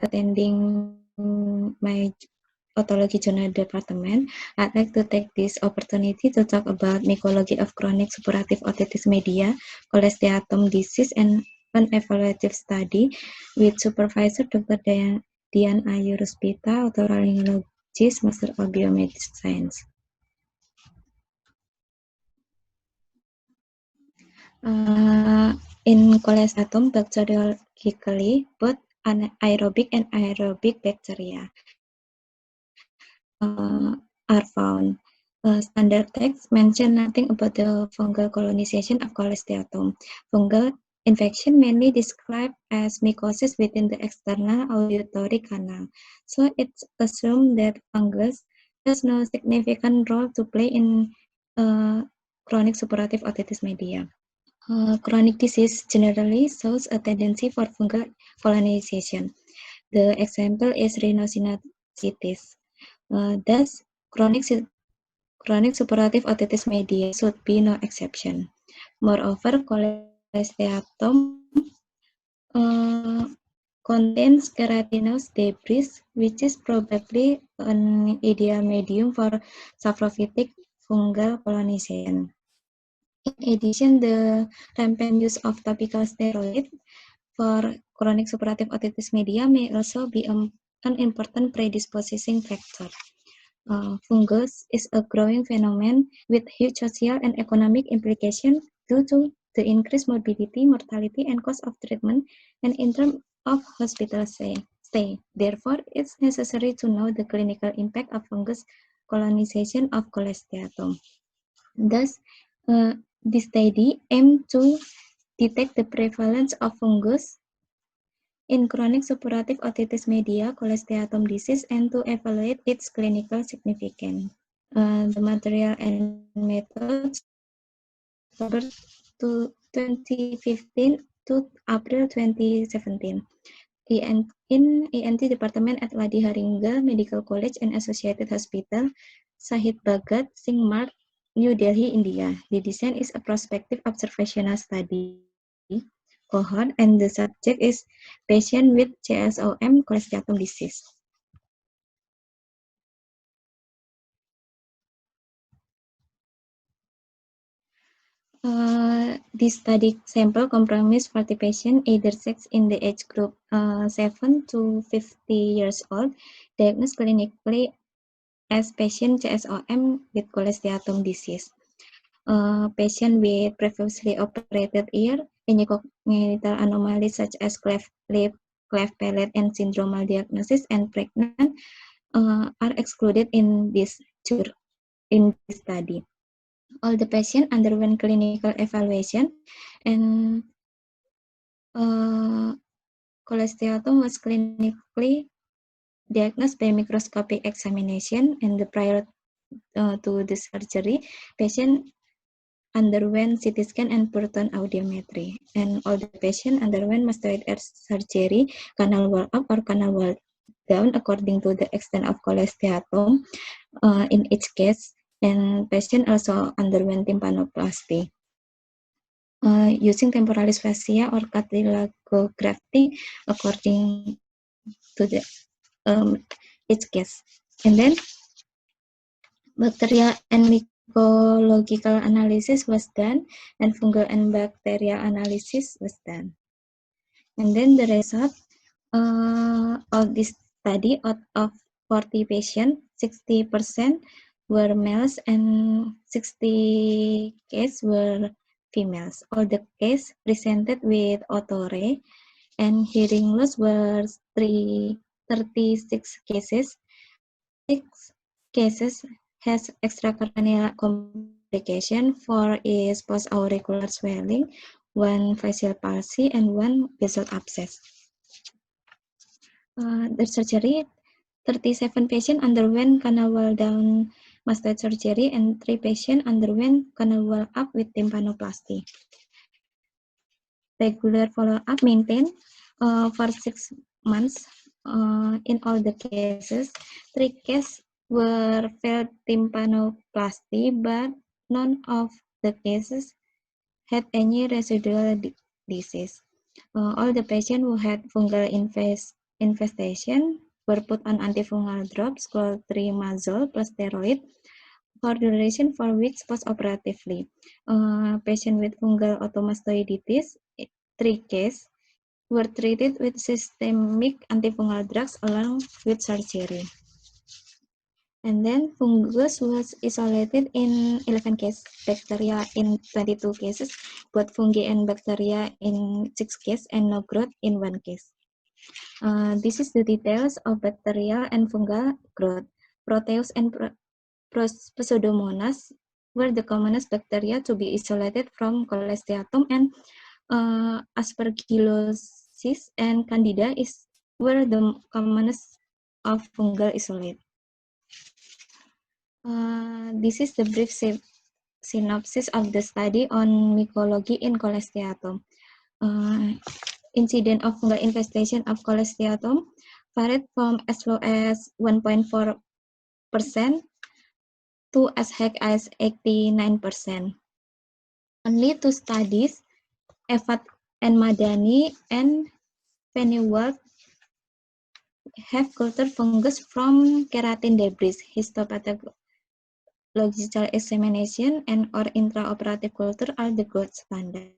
attending my otology journal department, I'd like to take this opportunity to talk about mycology of chronic suppurative otitis media, cholesteatum disease, and an evaluative study with supervisor Dr. Dian Ayu Ruspita, otolaryngologist, Master of Biomedical Science. In cholesteatum, bacteriologically, both anaerobic and aerobic bacteria are found. Standard text mention nothing about the fungal colonization of cholesteatum. Fungal infection mainly described as mycosis within the external auditory canal. So it's assumed that fungus has no significant role to play in chronic suppurative otitis media. Chronic disease generally shows a tendency for fungal colonization. The example is rhinosinusitis. Thus, chronic suppurative otitis media should be no exception. Moreover, cholesteatum contains keratinous debris, which is probably an ideal medium for saprophytic fungal colonization. In addition, the rampant use of topical steroid for chronic suppurative otitis media may also be an important predisposing factor. Fungus is a growing phenomenon with huge social and economic implications due to the increased morbidity, mortality, and cost of treatment, and in terms of hospital stay. Therefore, it's necessary to know the clinical impact of fungus colonization of cholesteatum. Thus, this study aimed to detect the prevalence of fungus in chronic suppurative otitis media, cholesteatum disease, and to evaluate its clinical significance. The material and methods October 2015 to April 2017. In ENT Department at Ladi Haringga Medical College and Associated Hospital, Shahid Bhagat, Singh Mart, New Delhi, India. The design is a prospective observational study cohort, and the subject is patient with CSOM cholesteatum disease. This study sample comprises 40 patients, either sex in the age group 7 to 50 years old, diagnosed clinically as patient CSOM with cholesteatum disease. Patient with previously operated ear, any congenital anomalies such as cleft lip, cleft palate, and syndromal diagnosis, and pregnant are excluded in this study. All the patients underwent clinical evaluation, and cholesteatum was clinically diagnosed by microscopic examination, and prior to the surgery, patient underwent CT scan and proton audiometry, and all the patients underwent mastoid ear surgery, canal wall up or canal wall down according to the extent of cholesteatum in each case, and patient also underwent tympanoplasty. Using temporalis fascia or cartilagografting according to the each case. And then bacterial and mycological analysis was done, and fungal and bacterial analysis was done. And then the result of this study, out of 40 patients, 60% were males and 60 cases were females. All the cases presented with otore, and hearing loss were 36 cases. 6 cases has extracranial complication, 4 is post-auricular swelling, 1 facial palsy, and 1 basal abscess. The surgery, 37 patients underwent canal wall down mastoid surgery, and 3 patients underwent canal wall up with tympanoplasty. Regular follow-up maintained for 6 months in all the cases. 3 cases were failed tympanoplasty, but none of the cases had any residual disease. All the patients who had fungal infestation were put on antifungal drops, clotrimazole plus steroid, for duration for weeks post-operatively. Patient with fungal otomastoiditis, 3 cases, were treated with systemic antifungal drugs along with surgery. And then fungus was isolated in 11 cases, bacteria in 22 cases, both fungi and bacteria in 6 cases, and no growth in 1 case. This is the details of bacterial and fungal growth. Proteus and Pseudomonas were the commonest bacteria to be isolated from Cholesteatum, and Aspergillosis and Candida were the commonest of fungal isolate. This is the brief synopsis of the study on mycology in Cholesteatum. Incident of fungal infestation of Cholesteatum varied from as low as 1.4% to as high as 89%. Only 2 studies, Evat and Madani and Pennywald, have cultured fungus from keratin debris. Histopathological examination and or intraoperative culture are the gold standard.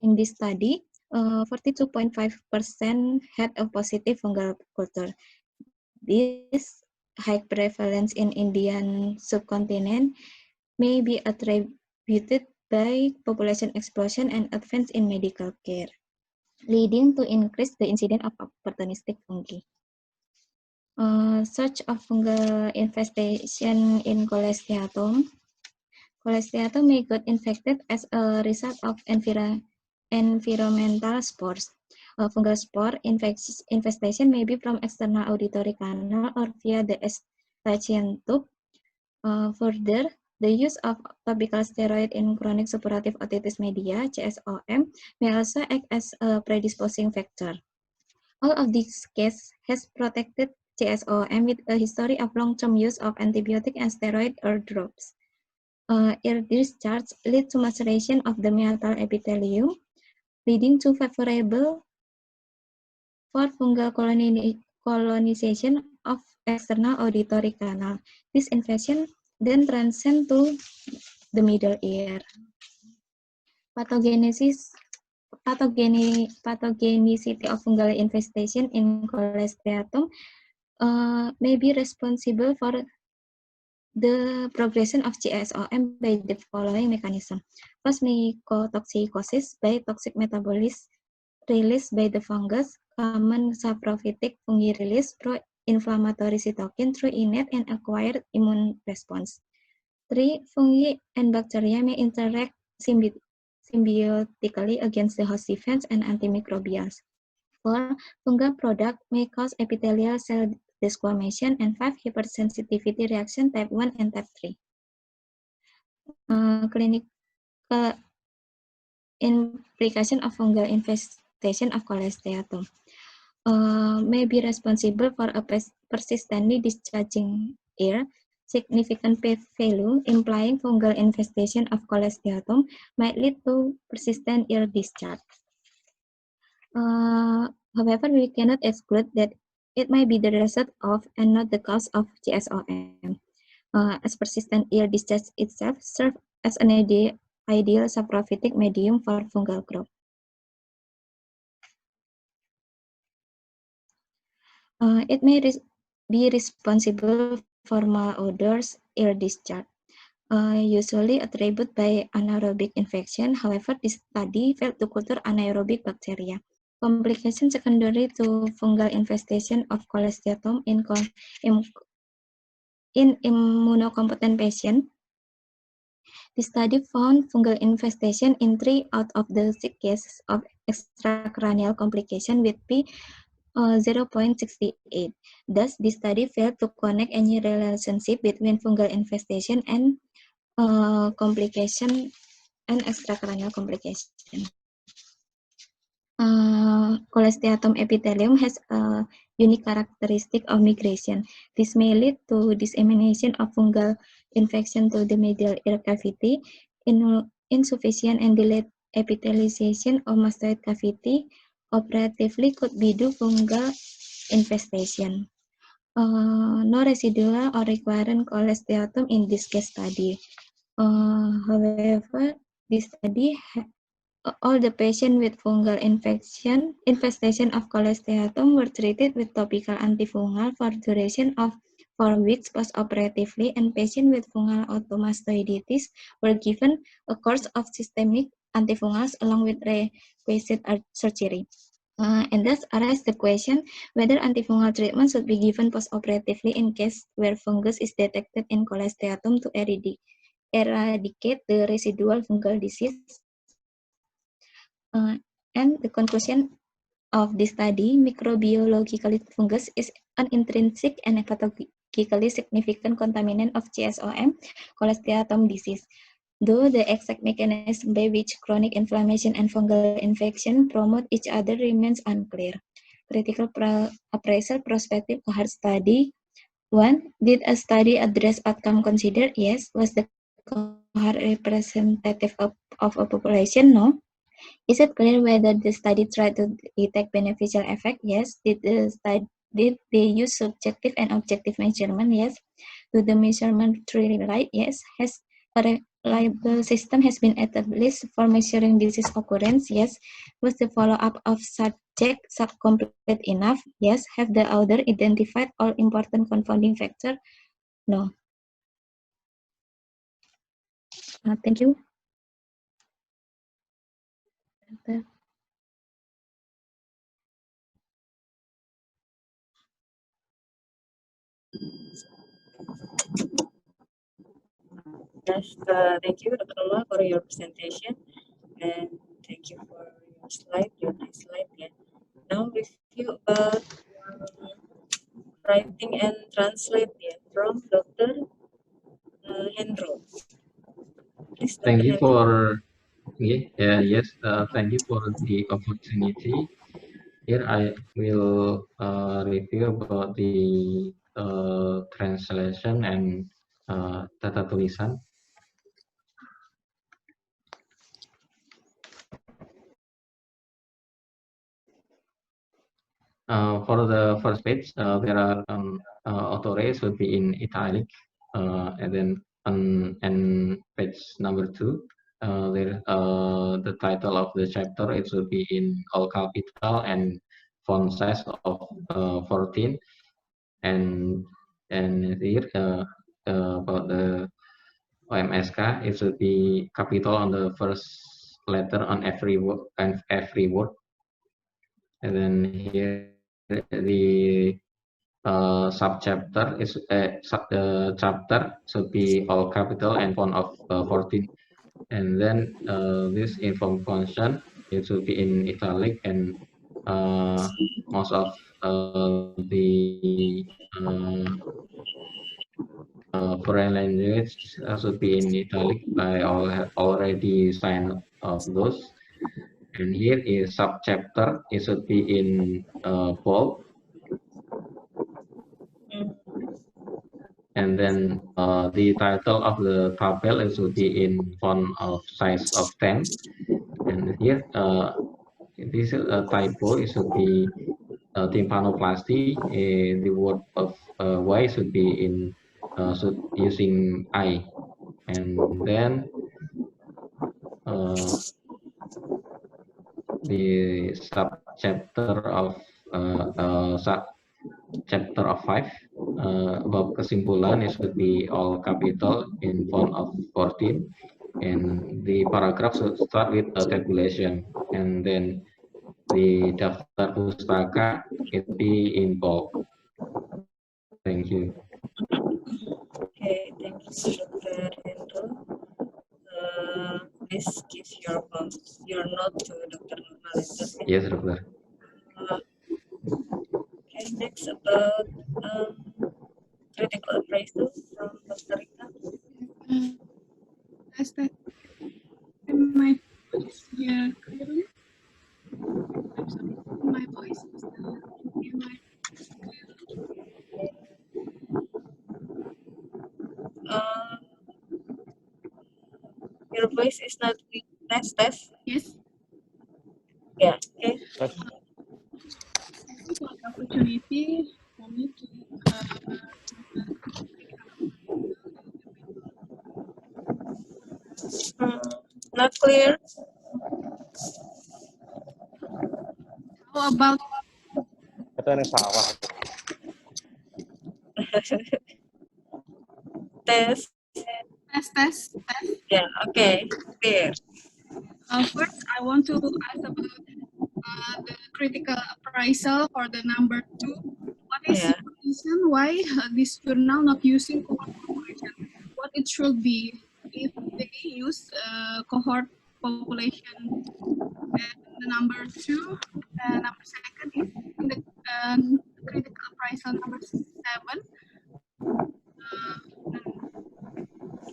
In this study, 42.5% had a positive fungal culture. This high prevalence in Indian subcontinent may be attributed by population explosion and advance in medical care, leading to increase the incidence of opportunistic fungi. Search of fungal infestation in Cholesteatum. Cholesteatum may get infected as a result of environmental spores. Fungal spore infestation may be from external auditory canal or via the eustachian tube. Further, the use of topical steroid in chronic suppurative otitis media (CSOM) may also act as a predisposing factor. All of these cases has protected CSOM with a history of long-term use of antibiotic and steroid eye drops. Ear discharge lead to maceration of the meatal epithelium, leading to favorable for fungal colonization of external auditory canal. This infection then transcend to the middle ear. Pathogenicity of fungal infestation in Cholesteatum may be responsible for the progression of CSOM by the following mechanism. First, mycotoxicosis by toxic metabolism released by the fungus, common saprophytic fungi release pro-inflammatory cytokine through innate and acquired immune response. 3. Fungi and bacteria may interact symbiotically against the host defense and antimicrobials. 4. Fungal product may cause epithelial cell desquamation, and 5. Hypersensitivity reaction type 1 and type 3. Clinical implication of fungal infestation of Cholesteatum may be responsible for a persistently discharging ear, significant p-value implying fungal infestation of Cholesteatum might lead to persistent ear discharge. However, we cannot exclude that it might be the result of and not the cause of CSOM, as persistent ear discharge itself serves as an ideal saprophytic medium for fungal growth. It may be responsible for malodorous ear discharge, usually attributed by anaerobic infection. However, this study failed to culture anaerobic bacteria. Complications secondary to fungal infestation of Cholesteatum in immunocompetent patients. The study found fungal infestation in 3 out of the 6 cases of extracranial complication with P 0.68. Thus, the study failed to connect any relationship between fungal infestation and complication and extracranial complication. Cholesteatum epithelium has a unique characteristic of migration. This may lead to dissemination of fungal infection to the medial ear cavity, insufficient and delayed epithelialization of mastoid cavity, operatively could be due fungal infestation. No residual or recurrent cholesteatum in this case study. However, this study all the patients with fungal infestation of cholesteatum were treated with topical antifungal for duration of 4 weeks post-operatively, and patients with fungal automastoiditis were given a course of systemic antifungals along with requisite surgery. And thus arises the question whether antifungal treatment should be given post-operatively in case where fungus is detected in cholesteatum to eradicate the residual fungal disease. And the conclusion of this study, microbiologically fungus is an intrinsic and pathologically significant contaminant of GSOM, cholesteatum disease. Though the exact mechanism by which chronic inflammation and fungal infection promote each other remains unclear. Critical appraisal prospective cohort study. 1. Did a study address outcome considered? Yes. Was the cohort representative of a population? No. Is it clear whether the study tried to detect beneficial effect? Yes. Did they use subjective and objective measurement? Yes. Do the measurement truly right? Yes. Has a reliable system has been established for measuring disease occurrence? Yes. Was the follow-up of subject complete enough? Yes. Have the author identified all important confounding factors? No. Thank you. Yes, thank you, Dr. Nola, for your presentation, and thank you for your slide, your nice slide. Yeah. Now review about writing and translate from Dr. Hendro. Please, Dr. Thank you Hendro. for thank you for the opportunity. Here I will review about the translation and tata tulisan. For the first page, there are autores will be in italic, and then on page number 2, the title of the chapter it will be in all capital and font size of 14, and here about the OMSK it will be capital on the first letter on every word, and then here the subchapter is chapter should be all capital and font of 14, and then this inform function it should be in italic, and most of the foreign language should be in italic. I already signed of those, and here is subchapter it should be in bold, and then the title of the tabel it should be in font of size of 10, and here this is a typo, it should be tympanoplasty, the word of Y should be in using I, and then the subchapter of chapter of 5 bab kesimpulan it should be all capital in font of 14, and the paragraph should start with a tabulation, and then the daftar pustaka it be in bold. Thank you. Okay, thank you, Dr. Hendro. Please give your note to Dr. Nurmaliza. Yes, Doctor. Okay, next about critical appraisal from Dr. Rita. Does that my voice here clearly? I'm sorry, my voice is not Your voice is not weak. Test. Yes. Yeah. Okay. opportunity for me to Not clear. how about Ito yung sawah. Test. test? Yeah, okay, clear. First, I want to ask about the critical appraisal for the number 2. What is Yeah. the reason why this journal not using cohort population? What it should be if they use cohort population? And the number 2, number second is in the critical appraisal number 7.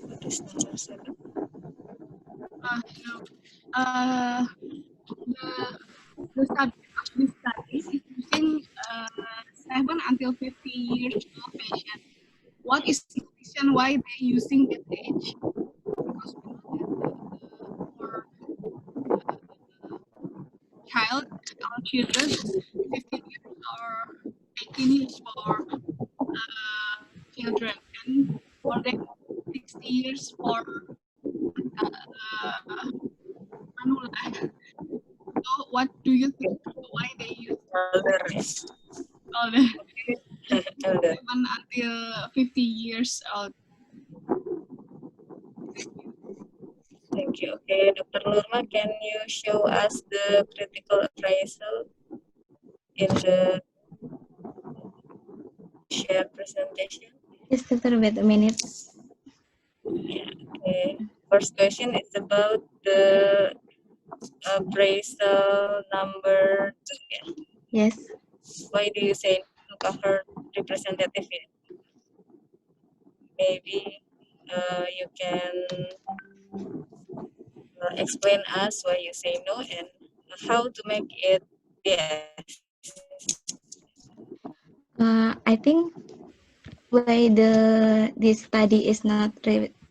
What is number 7? The subject of this study is using 7 until 50 years old patient. What is the reason why they using that age? Because we know that for child or children, 15 years or 18 years for children, and more than 60 years for manula. So what do you think? Why they use Elder. all the Elder. 7 until 50 years old? Thank you. Okay, Dr. Nurma, can you show us the critical appraisal in the shared presentation? Yes, Doctor, wait a minute. Yeah. Okay. First question is about the appraisal number 2. Yeah. Yes. Why do you say no cohort representative? Maybe you can explain us why you say no and how to make it yes. I think why this study is not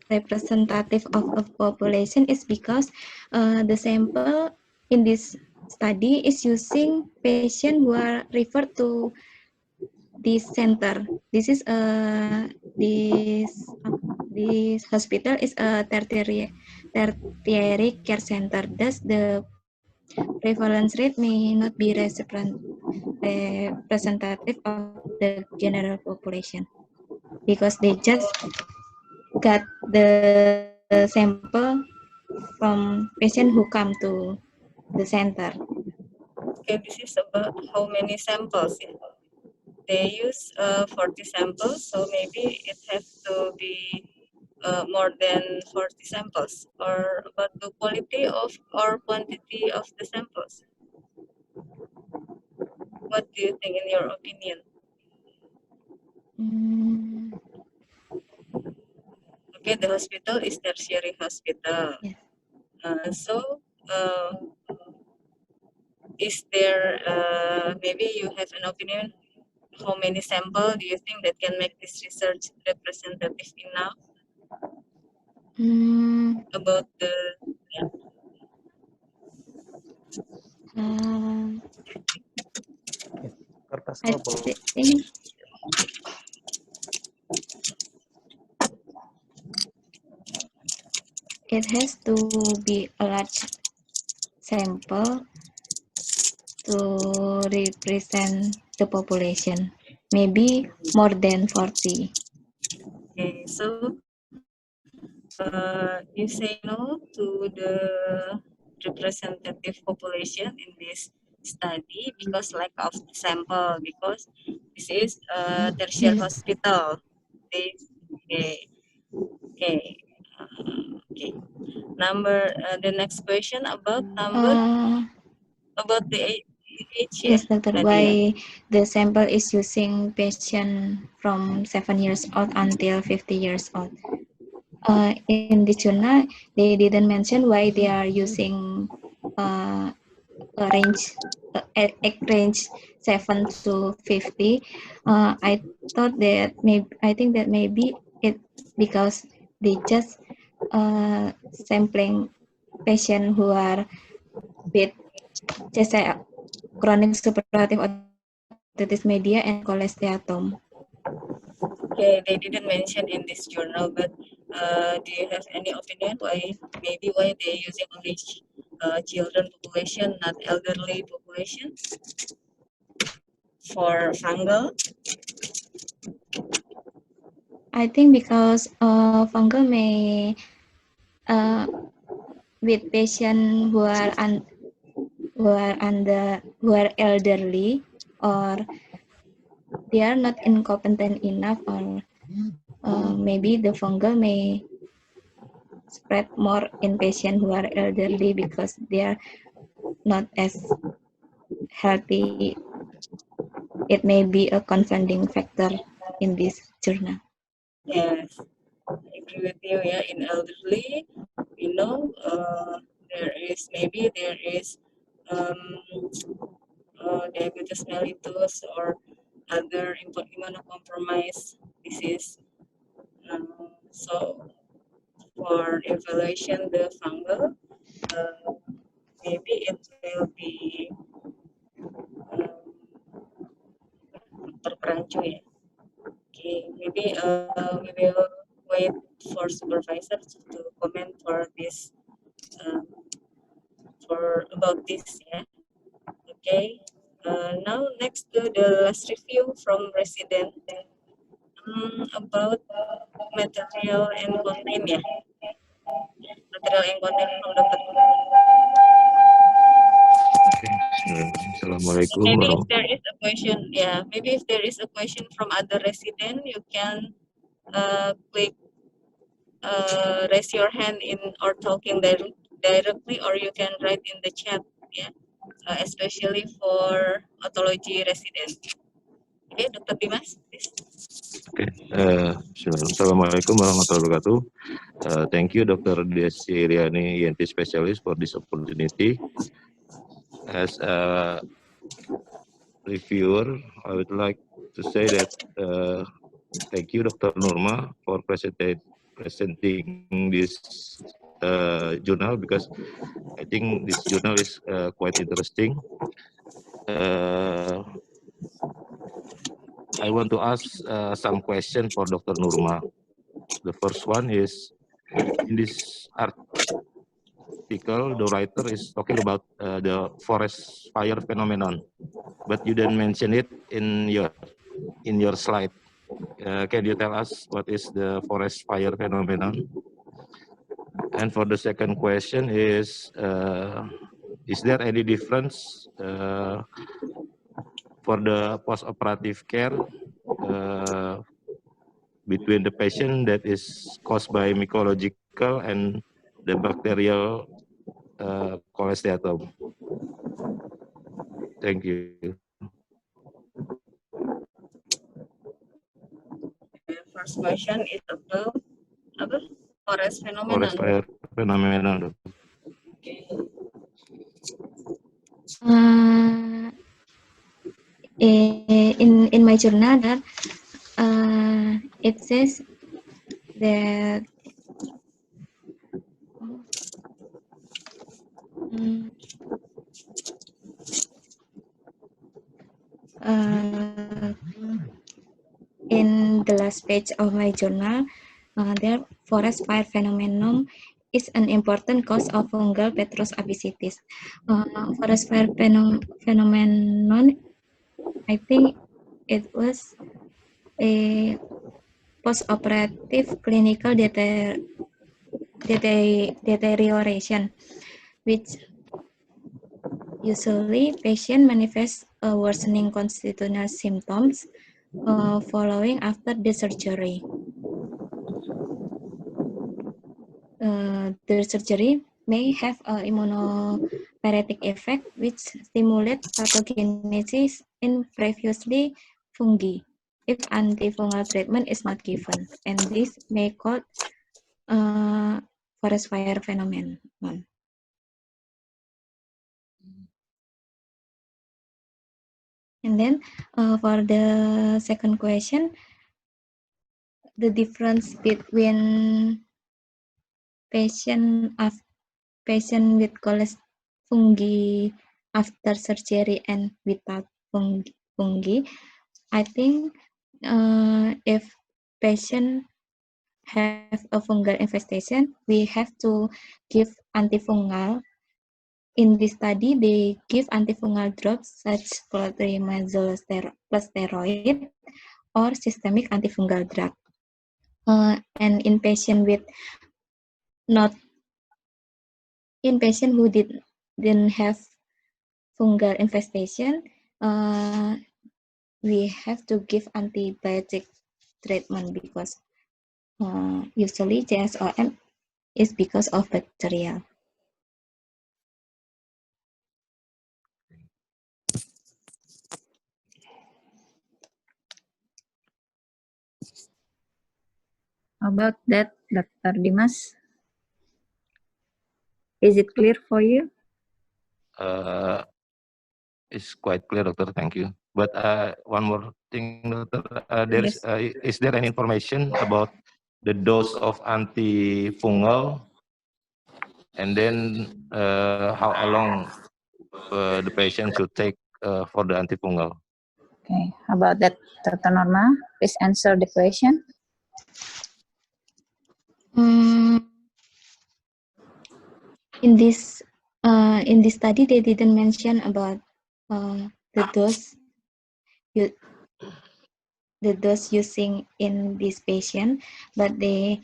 representative of a population is because the sample in this study is using patients who are referred to this center. This is this hospital is a tertiary care center. Thus, the prevalence rate may not be representative of the general population because they just got the sample from patient who come to the center. Okay, this is about how many samples. Yeah? They use 40 samples, so maybe it has to be more than 40 samples, or about the quality of or quantity of the samples. What do you think in your opinion? Okay, the hospital is tertiary hospital. Yes. So, is there maybe you have an opinion? How many samples do you think that can make this research representative enough about the? Yeah. Kertas I bubble. think it has to be a large sample to represent the population, maybe more than 40. Okay, so you say no to the representative population in this study because lack of sample, because this is a tertiary Yes. hospital. Okay. Okay. Okay. The next question about number about the age. Yes, Doctor. Nadia. Why the sample is using patient from 7 years old until 50 years old? In this journal, they didn't mention why they are using a range 7 to 50. I thought that I think that maybe it because they just sampling patients who are with just chronic suppurative autoimmune colitis media and cholesteatum. Okay, they didn't mention in this journal, but do you have any opinion why they're using only children population, not elderly population for fungal? I think because fungal may with patients who are elderly, or they are not incompetent enough, or maybe the fungal may spread more in patients who are elderly because they are not as healthy. It may be a confounding factor in this journal. Yes, I agree with you. Yeah, in elderly, we know there is diabetes mellitus or other immunocompromised disease. So for evaluation the fungal, maybe it will be Dr. Prancu ya. Okay, maybe we will wait for supervisors to comment for this about this. Yeah. Okay. Now next to the last review from resident about material and content ya. Material and content from Dr. Assalamualaikum Maybe if there is a question, maybe if there is a question from other resident, you can click raise your hand in or talking directly, or you can write in the chat, yeah, especially for otology resident. Okay, Dr. Dimas, please. Okay. Assalamualaikum warahmatullahi wabarakatuh. Thank you, Dr. Desi Riani, ENT specialist, for this opportunity. As a reviewer, I would like to say that thank you, Dr. Nurma, for presenting this journal, because I think this journal is quite interesting. I want to ask some questions for Dr. Nurma. The first one is, in this article, the writer is talking about the forest fire phenomenon, but you didn't mention it in your slide. Can you tell us what is the forest fire phenomenon? And for the second question is there any difference for the post-operative care between the patient that is caused by mycological and the bacterial cholesteatum? Thank you. The first question is about forest phenomenon. Forest fire phenomenon. In my journal, that it says that in the last page of my journal, there forest fire phenomenon is an important cause of fungal Petrus apicitis. Forest fire phenomenon, I think it was a post-operative clinical deterioration, which usually patient manifests worsening constitutional symptoms following after the surgery. The surgery may have an immunopyretic effect, which stimulates pathogenesis in previously fungi if antifungal treatment is not given, and this may cause forest fire phenomenon. And then for the second question, the difference between patient with fungi after surgery and without fungi. fungi, I think if patient have a fungal infestation, we have to give antifungal. In this study, they give antifungal drops such clotrimazole plus steroid or systemic antifungal drug. And in patient who didn't have fungal infestation, we have to give antibiotic treatment because usually JSOM is because of bacteria. How about that, Dr. Dimas? Is it clear for you? It's quite clear, Doctor. Thank you. But one more thing, Doctor. Yes. Is there any information about the dose of antifungal, and then how long the patient should take for the antifungal? Okay. How about that, Dr. Norma? Please answer the question. In this study, they didn't mention about the dose using in this patient, but the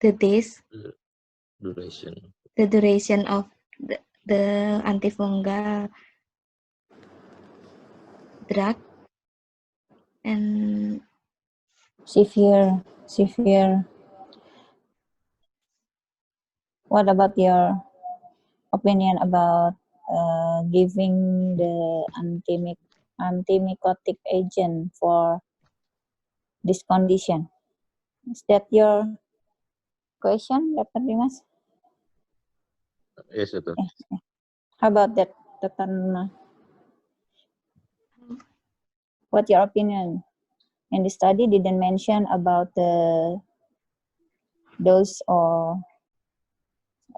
days, the duration of the antifungal drug and Severe. What about your opinion about giving the antimycotic agent for this condition? Is that your question, Dr. Dimas? Yes, Doctor. How about that, Dr. Norma? What's your opinion? In the study, didn't mention about the dose or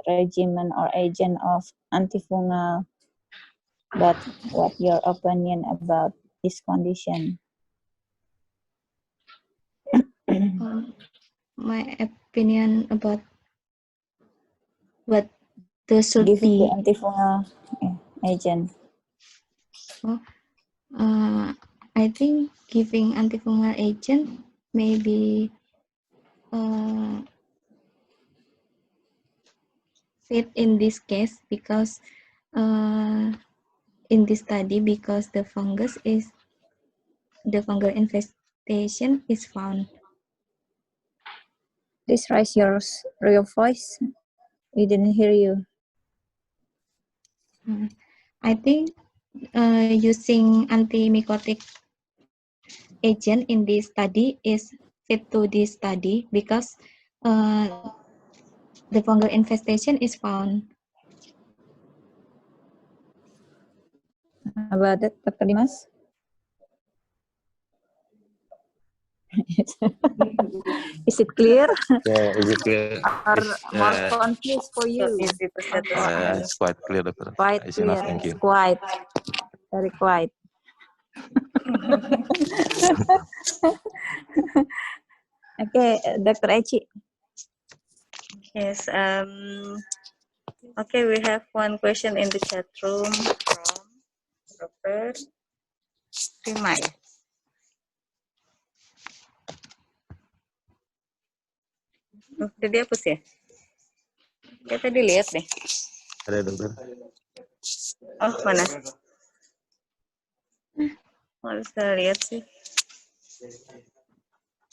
regimen or agent of antifungal, but what your opinion about this condition? my opinion about what the should Giving be the antifungal agent. I think giving antifungal agent maybe fit in this case because in this study because the fungal infestation is found. Please raise your voice. We didn't hear you. I think using antimycotic agent in this study is fit to this study because the fungal infestation is found. About that, Dr. Dimas? Is it clear? Yeah, is it clear? Or more confused for you? Easy to satisfy. It's quite clear, Doctor. Quite It's clear. enough. Thank you. It's quite, very quiet. Okay, Dr. Echi. Yes. Okay, we have one question in the chat room from Robert Rimai. Oh, udah dihapus ya? Ya tadi lihat deh. Ada, Dokter. Oh, mana? Nggak bisa lihat sih.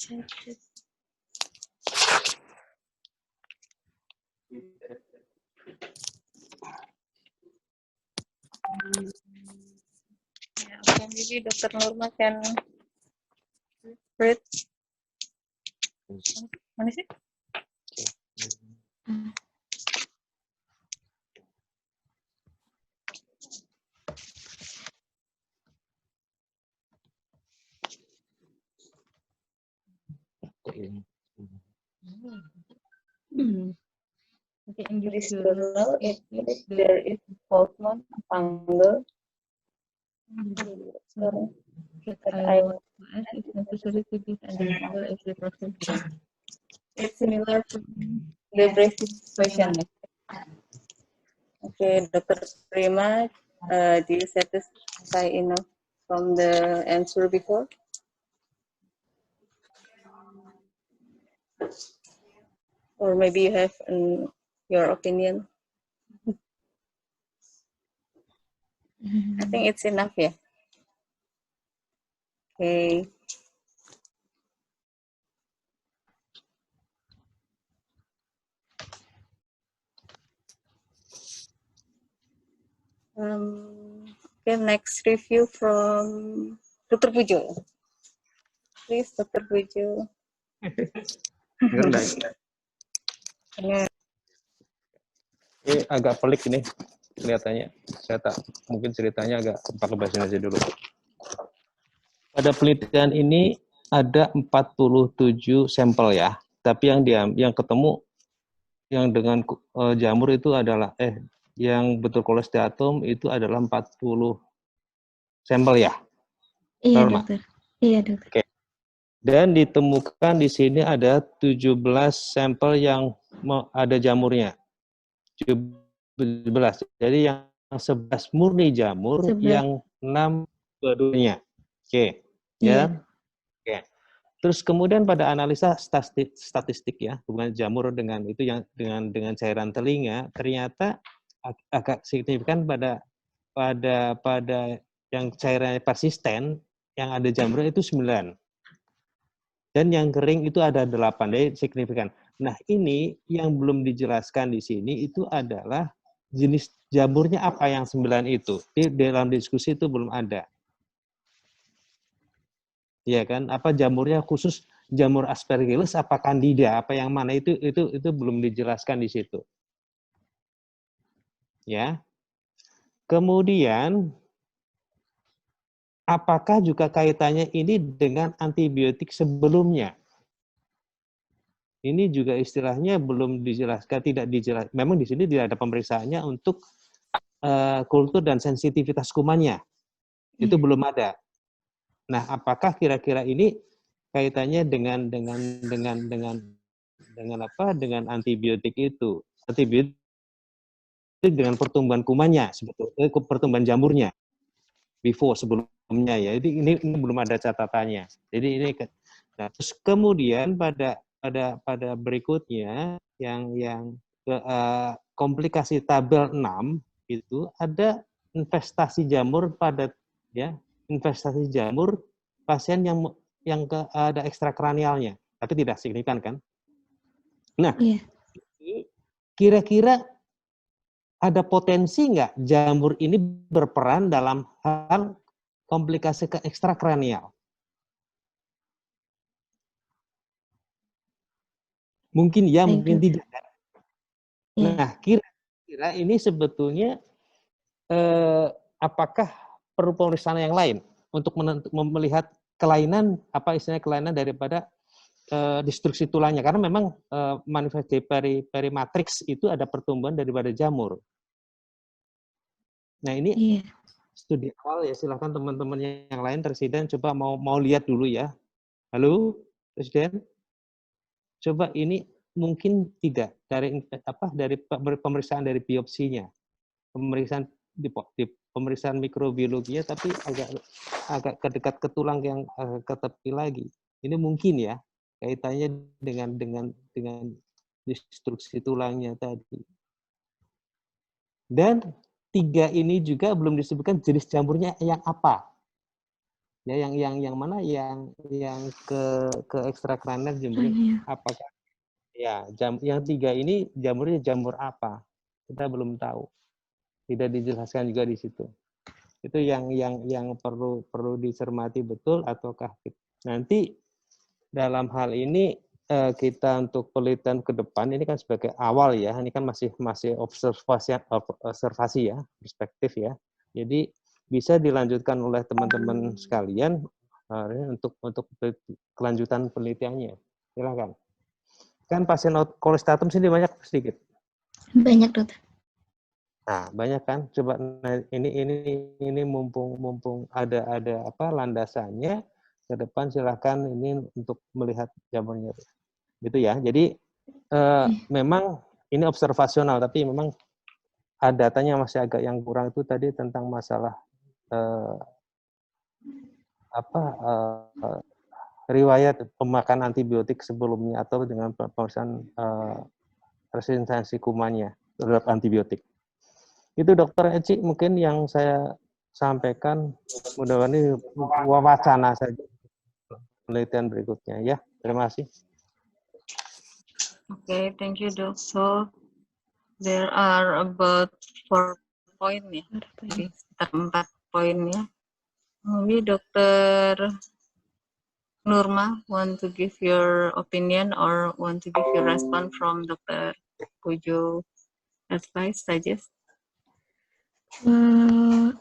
Yeah, okay, maybe Dr. Norma can read. Mana sih? In this journal, it means there is involvement fungal. Sorry, but I want to ask if necessary to give any fungal as the process. It's similar to the breast question. Okay, Dr. Prima, do you satisfy enough from the answer before? Or maybe you have your opinion? I think it's enough, yeah. Okay. Okay, next review from Dr. Pujo. Please, Dr. Pujo. Ini agak pelik ini kelihatannya. Saya tak mungkin ceritanya agak pakai bahasa Indonesia dulu. Pada penelitian ini ada 47 sampel ya, tapi yang ketemu yang dengan jamur itu adalah yang betul Cholesteatum itu adalah 40 sampel ya. Iya, Norma? dokter. Iya, dokter. Oke. Dan ditemukan di sini ada 17 sampel yang ada jamurnya. 17. Jadi yang 11 murni jamur, 11. yang 6 badunya. Oke. Iya. Ya. Oke. Terus kemudian pada analisa statistik ya, hubungan jamur dengan itu yang dengan cairan telinga ternyata agak signifikan pada yang cairannya persisten yang ada jamurnya itu 9. Dan yang kering itu ada 8, jadi signifikan. Nah, ini yang belum dijelaskan di sini itu adalah jenis jamurnya apa yang 9 itu. Di dalam diskusi itu belum ada. Ya kan? Apa jamurnya khusus jamur Aspergillus apa Candida, apa yang mana itu belum dijelaskan di situ. Ya. Kemudian apakah juga kaitannya ini dengan antibiotik sebelumnya? Ini juga istilahnya belum dijelaskan, tidak dijelaskan. Memang di sini tidak ada pemeriksaannya untuk kultur dan sensitivitas kumannya. Itu belum ada. Nah, apakah kira-kira ini kaitannya dengan apa? Dengan antibiotik itu? Antibiotik dengan pertumbuhan kumannya sebetulnya, pertumbuhan jamurnya before sebelumnya ya. Jadi ini belum ada catatannya. Jadi ini nah, terus kemudian pada berikutnya yang komplikasi tabel 6 itu ada investasi jamur pada ya, investasi jamur pasien yang ada ekstrakranialnya, tapi tidak signifikan kan? Nah, kira-kira ada potensi nggak jamur ini berperan dalam hal komplikasi ke ekstrakranial? Mungkin ya, mungkin tidak. Nah, kira-kira ini sebetulnya apakah perlu pemeriksaan yang lain untuk melihat kelainan, apa istilahnya kelainan daripada destruksi tulangnya? Karena memang manifest perimatrix itu ada pertumbuhan daripada jamur. Nah, ini studi awal ya, silahkan teman-teman yang lain Presiden coba mau lihat dulu ya. Halo, Presiden. Coba ini mungkin tidak dari pemeriksaan dari biopsinya, pemeriksaan di pemeriksaan mikrobiologinya, tapi agak kedekat ke tulang yang ke tepi lagi. Ini mungkin ya kaitannya dengan destruksi tulangnya tadi. Dan 3 ini juga belum disebutkan jenis jamurnya yang apa. Ya, yang mana yang ke ekstrakranial jamurnya apakah ya yang 3 ini jamurnya jamur apa, kita belum tahu, tidak dijelaskan juga di situ. Itu yang perlu dicermati betul, ataukah nanti dalam hal ini kita untuk penelitian ke depan ini kan sebagai awal ya, ini kan masih observasi ya, perspektif ya. Jadi bisa dilanjutkan oleh teman-teman sekalian untuk kelanjutan penelitiannya. Silakan. Kan pasien Cholesteatum sini banyak sedikit? Banyak, dokter. Nah, banyak kan? Coba ini mumpung ada apa landasannya ke depan silahkan ini untuk melihat jamurnya. Gitu ya. Jadi memang ini observasional tapi memang datanya masih agak yang kurang itu tadi tentang masalah riwayat pemakaian antibiotik sebelumnya atau dengan pemeriksaan resistensi kumannya terhadap antibiotik. Itu Dokter Eci mungkin yang saya sampaikan, mudah-mudahan ini wacana saja penelitian berikutnya ya. Terima kasih. Okay, thank you, Dok. So there are about 4 poin ya, jadi sekitar 4 poin ya. Maybe Dr. Nurma want to give your opinion or want to give your response from Dr. Pujo advice, suggest? 4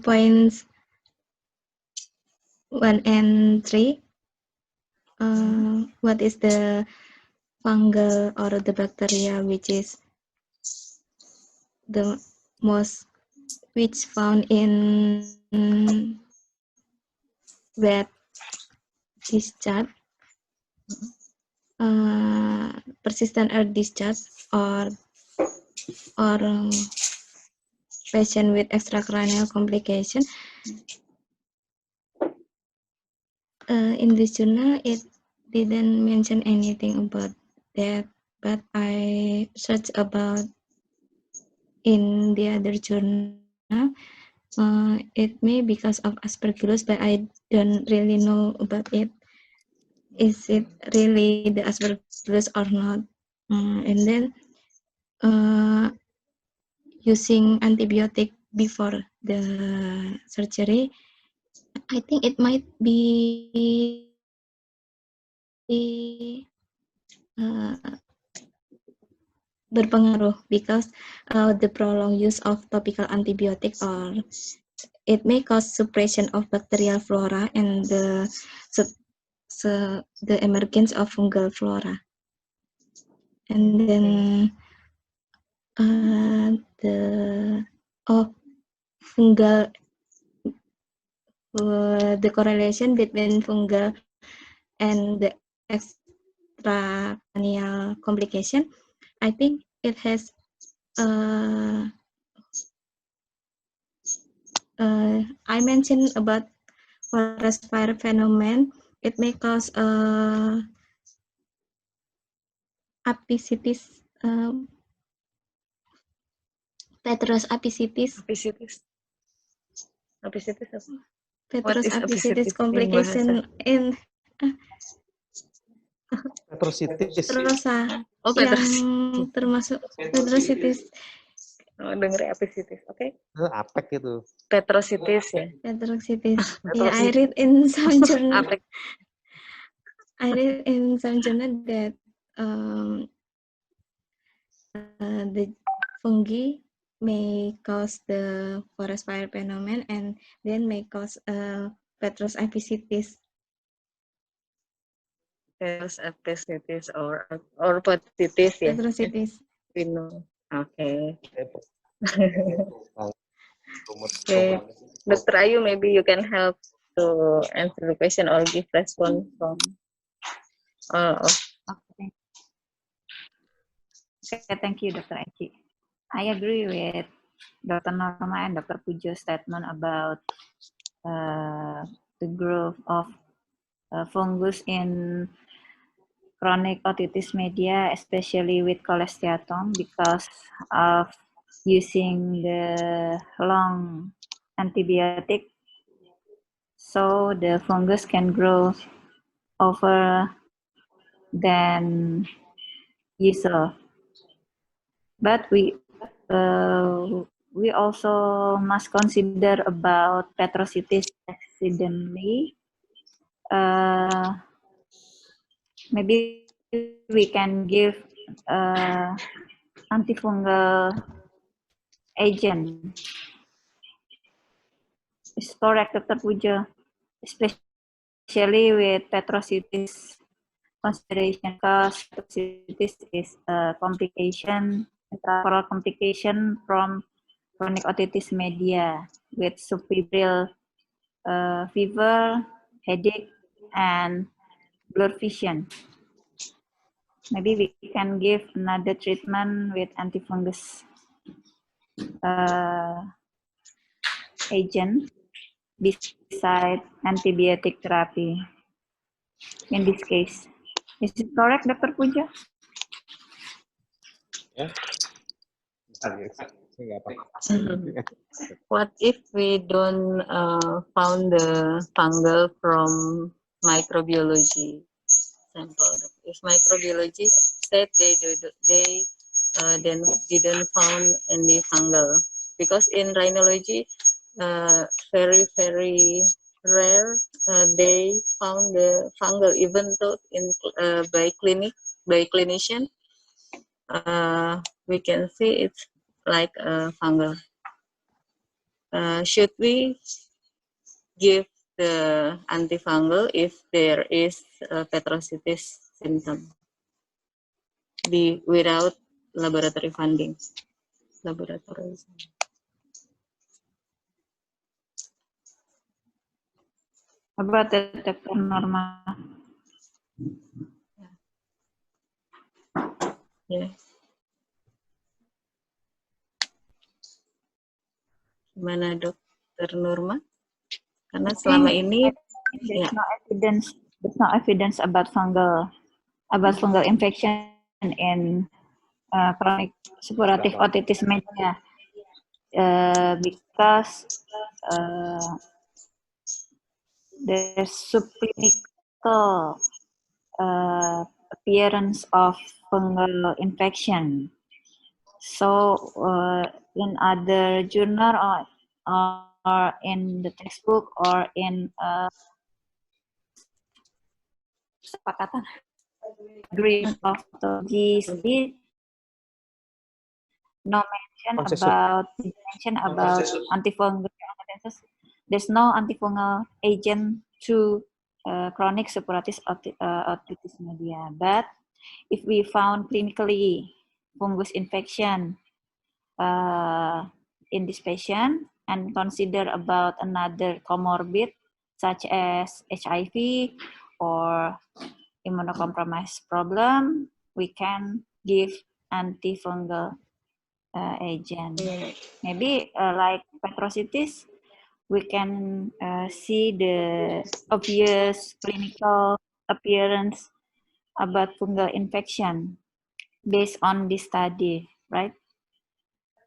points 1 and 3. What is the fungal or the bacteria which is the most which found in wet discharge, persistent earth discharge, or patient with extracranial complication. In this journal, it didn't mention anything about that, but I searched about in the other journal. It may because of aspergillus, but I don't really know about it. Is it really the aspergillus or not? And then using antibiotic before the surgery, I think it might be berpengaruh because the prolonged use of topical antibiotic or it may cause suppression of bacterial flora and the emergence of fungal flora. And then fungal, the correlation between fungal and the extracranial complication, I think it has I mentioned about forest fire phenomenon. It may cause apicitis, Petrus apicitis. Apicitis apa? Petrus What is apicitis apicitis complication in Petrositis. Petrosa Oh, yang Petrositis. termasuk Petrositis. Oh, dengar apicitis, oke? Apek itu. Petrositis ya. Petrositis. Yeah, I read in some journal. Apek. I read in some journal that the fungi may cause the forest fire phenomenon and then may cause Petrus apicitis. Petrus apicitis or otitis ya. Petrositis. Okay. Okay. Dr. Ayu, maybe you can help to answer the question or give response from Okay, thank you, Dr. Eci. I agree with Dr. Norma and Dr. Pujo's statement about the growth of fungus in chronic otitis media, especially with cholesteatome, because of using the long antibiotic. So the fungus can grow over than usual. But we also must consider about Petrositis accidentally. Maybe we can give antifungal agent. Is correct, Dr. Pujo, especially with Petrositis consideration because this is a complication, temporal complication from chronic otitis media with subfebrile fever, headache, and blurred vision. Maybe we can give another treatment with antifungus agent beside antibiotic therapy in this case. Is it correct, Dr. Puja? Ya. Saya nggak apa-apa. What if we don't found the fungal from microbiology sample? If microbiology said they then didn't found any fungal, because in rhinology very rare they found the fungal, even though in by clinician we can see it's like a fungal. Should we give the antifungal if there is a petrositis symptom without laboratory findings? About the Dr. Norma? Ya. Gimana Dokter Nurma? Karena selama ini there's no evidence about fungal infection in chronic suppurative otitis media because there's subclinical appearance of fungal infection. So in other journal or in the textbook or in kesepakatan agreement of the no mention about antifungal. There's no antifungal agent to chronic suppurative otitis media. But if we found clinically fungus infection in this patient and consider about another comorbid such as HIV or immunocompromised problem, we can give antifungal agent. Maybe like petrositis, we can see the obvious clinical appearance about fungal infection based on this study, right?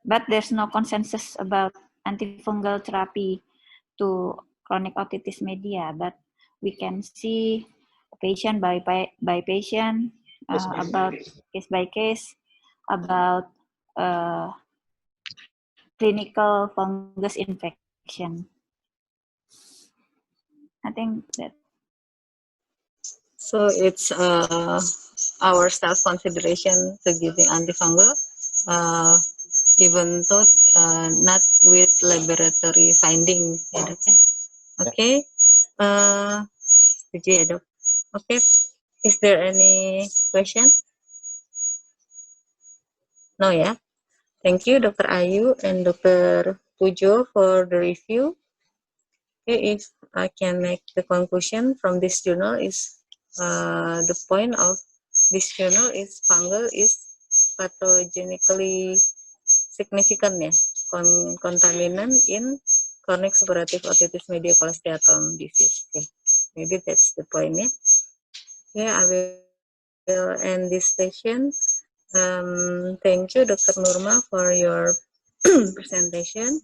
But there's no consensus about antifungal therapy to chronic otitis media, but we can see patient by patient about case by case about clinical fungus infection. I think that. So it's our self-consideration to giving antifungal, even though not with laboratory finding. Okay. Okay. Is there any question? No, yeah. Thank you, Dr. Ayu and Dr. Pujo for the review. Okay, if I can make the conclusion from this journal is the point of this journal is fungal is pathogenically significant, ya, contaminant in chronic suppurative otitis media cholesteatoma disease. Okay, maybe that's the point, ya. Okay, I will end this session. Thank you, Dr. Nurma, for your presentation.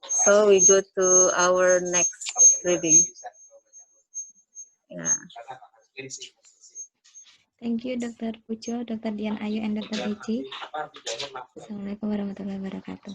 So we go to our next reading. Yeah. Thank you, Dr. Pujo, Dr. Dian Ayu, and Dr. Eci. Assalamualaikum warahmatullahi wabarakatuh.